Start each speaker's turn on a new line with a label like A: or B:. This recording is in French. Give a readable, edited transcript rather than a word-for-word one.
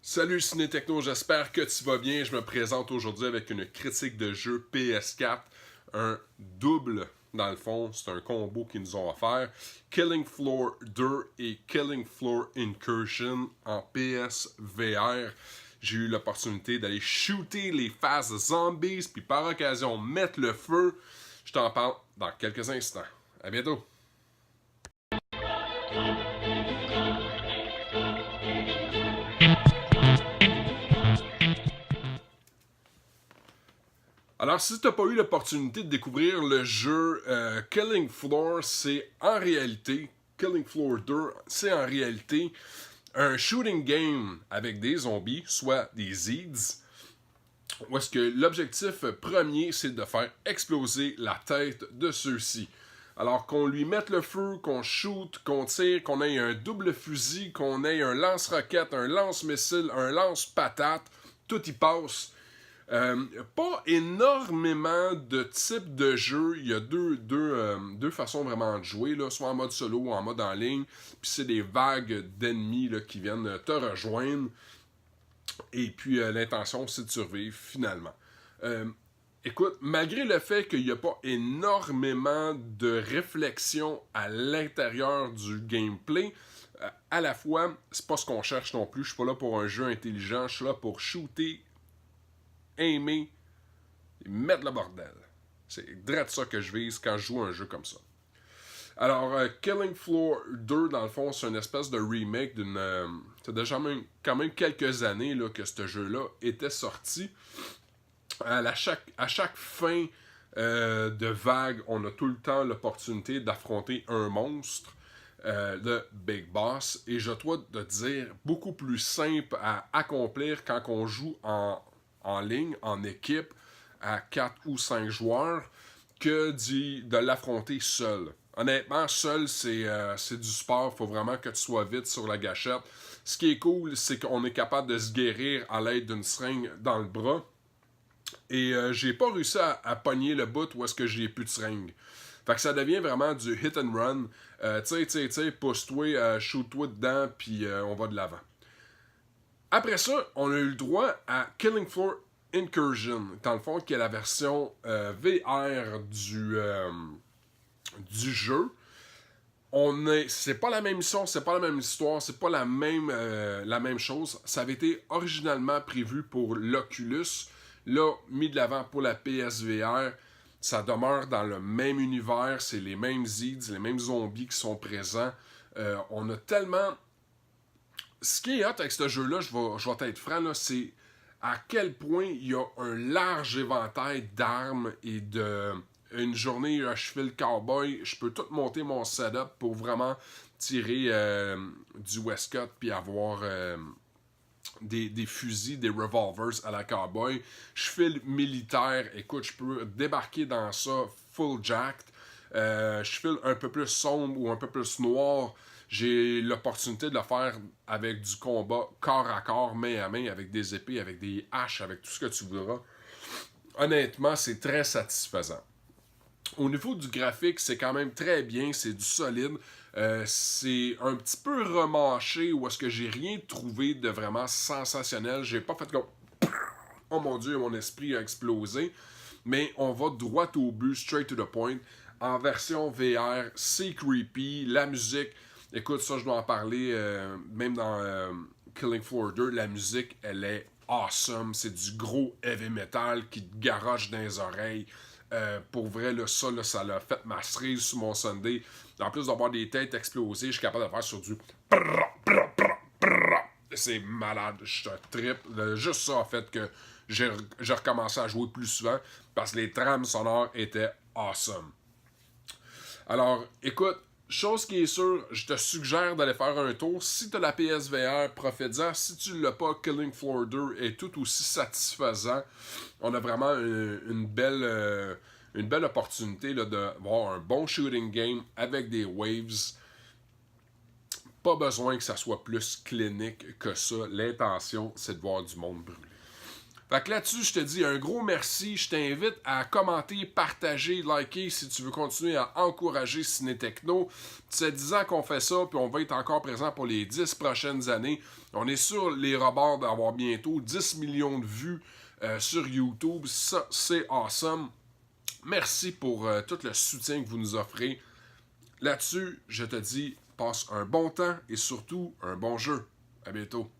A: Salut Ciné-Techno, j'espère que tu vas bien. Je me présente aujourd'hui avec une critique de jeu PS4, un double dans le fond, c'est un combo qu'ils nous ont offert. Killing Floor 2 et Killing Floor Incursion en PSVR. J'ai eu l'opportunité d'aller shooter les phases zombies, puis par occasion mettre le feu. Je t'en parle dans quelques instants. À bientôt! Alors, si tu n'as pas eu l'opportunité de découvrir le jeu Killing Floor, Killing Floor 2, c'est en réalité un shooting game avec des zombies, soit des Zeeds, où est-ce que l'objectif premier, c'est de faire exploser la tête de ceux-ci. Alors qu'on lui mette le feu, qu'on shoot, qu'on tire, qu'on ait un double fusil, qu'on ait un lance-roquette, un lance-missile, un lance-patate, tout y passe. Pas énormément de types de jeux. Il y a deux façons vraiment de jouer, là, soit en mode solo ou en mode en ligne. Puis c'est des vagues d'ennemis là, qui viennent te rejoindre. Et puis l'intention, c'est de survivre finalement. Euh, Écoute, malgré le fait qu'il n'y a pas énormément de réflexion à l'intérieur du gameplay, à la fois, c'est pas ce qu'on cherche non plus. Je suis pas là pour un jeu intelligent, je suis là pour shooter, aimer et mettre le bordel. C'est direct ça que je vise quand je joue un jeu comme ça. Alors, Killing Floor 2, dans le fond, c'est une espèce de remake d'une... c'est déjà quand même quelques années là, que ce jeu-là était sorti. À chaque fin de vague, on a tout le temps l'opportunité d'affronter un monstre, le Big Boss. Et je dois te dire, beaucoup plus simple à accomplir quand on joue en ligne, en équipe, à 4 ou 5 joueurs, que de l'affronter seul. Honnêtement, seul, c'est du sport. Il faut vraiment que tu sois vite sur la gâchette. Ce qui est cool, c'est qu'on est capable de se guérir à l'aide d'une seringue dans le bras. Et j'ai pas réussi à pogner le bout où est-ce que j'ai plus de seringue. Fait que ça devient vraiment du hit and run. Tire, pousse-toi, shoot-toi dedans, puis on va de l'avant. Après ça, on a eu le droit à Killing Floor Incursion, dans le fond, qui est la version VR du jeu. C'est pas la même mission, c'est pas la même histoire, c'est pas la même chose. Ça avait été originalement prévu pour l'Oculus, là, mis de l'avant pour la PSVR. Ça demeure dans le même univers, c'est les mêmes Zeeds, les mêmes zombies qui sont présents. On a tellement... Ce qui est hot avec ce jeu-là, je vais être franc, là, c'est à quel point il y a un large éventail d'armes et de... Une journée, je fais le cowboy, je peux tout monter mon setup pour vraiment tirer du Westcott puis avoir des fusils, des revolvers à la cowboy. Je file militaire, écoute, je peux débarquer dans ça full jacked. Je file un peu plus sombre ou un peu plus noir. J'ai l'opportunité de le faire avec du combat corps à corps, main à main, avec des épées, avec des haches, avec tout ce que tu voudras. Honnêtement, c'est très satisfaisant. Au niveau du graphique, c'est quand même très bien, c'est du solide. C'est un petit peu remâché où est-ce que j'ai rien trouvé de vraiment sensationnel. J'ai pas fait comme oh mon dieu, mon esprit a explosé. Mais on va droit au but, straight to the point. En version VR, c'est creepy. La musique, écoute, ça je dois en parler, même dans Killing Floor 2, la musique, elle est awesome. C'est du gros heavy metal qui te garoche dans les oreilles. Pour vrai, là, ça l'a fait ma cerise sur mon Sunday. En plus d'avoir des têtes explosées, je suis capable de faire sur du... C'est malade, je trip. Juste ça a fait que j'ai recommencé à jouer plus souvent parce que les trames sonores étaient awesome. Alors, écoute, chose qui est sûre, je te suggère d'aller faire un tour. Si tu as la PSVR, profite-en. Si tu l'as pas, Killing Floor 2 est tout aussi satisfaisant. On a vraiment une belle opportunité là, de voir un bon shooting game avec des waves. Pas besoin que ça soit plus clinique que ça. L'intention, c'est de voir du monde brûler. Fait que là-dessus, je te dis un gros merci. Je t'invite à commenter, partager, liker si tu veux continuer à encourager Ciné Techno. C'est 10 ans qu'on fait ça, puis on va être encore présent pour les 10 prochaines années. On est sur les rebords d'avoir bientôt 10 millions de vues sur YouTube. Ça, c'est awesome. Merci pour tout le soutien que vous nous offrez. Là-dessus, je te dis, passe un bon temps et surtout un bon jeu. À bientôt.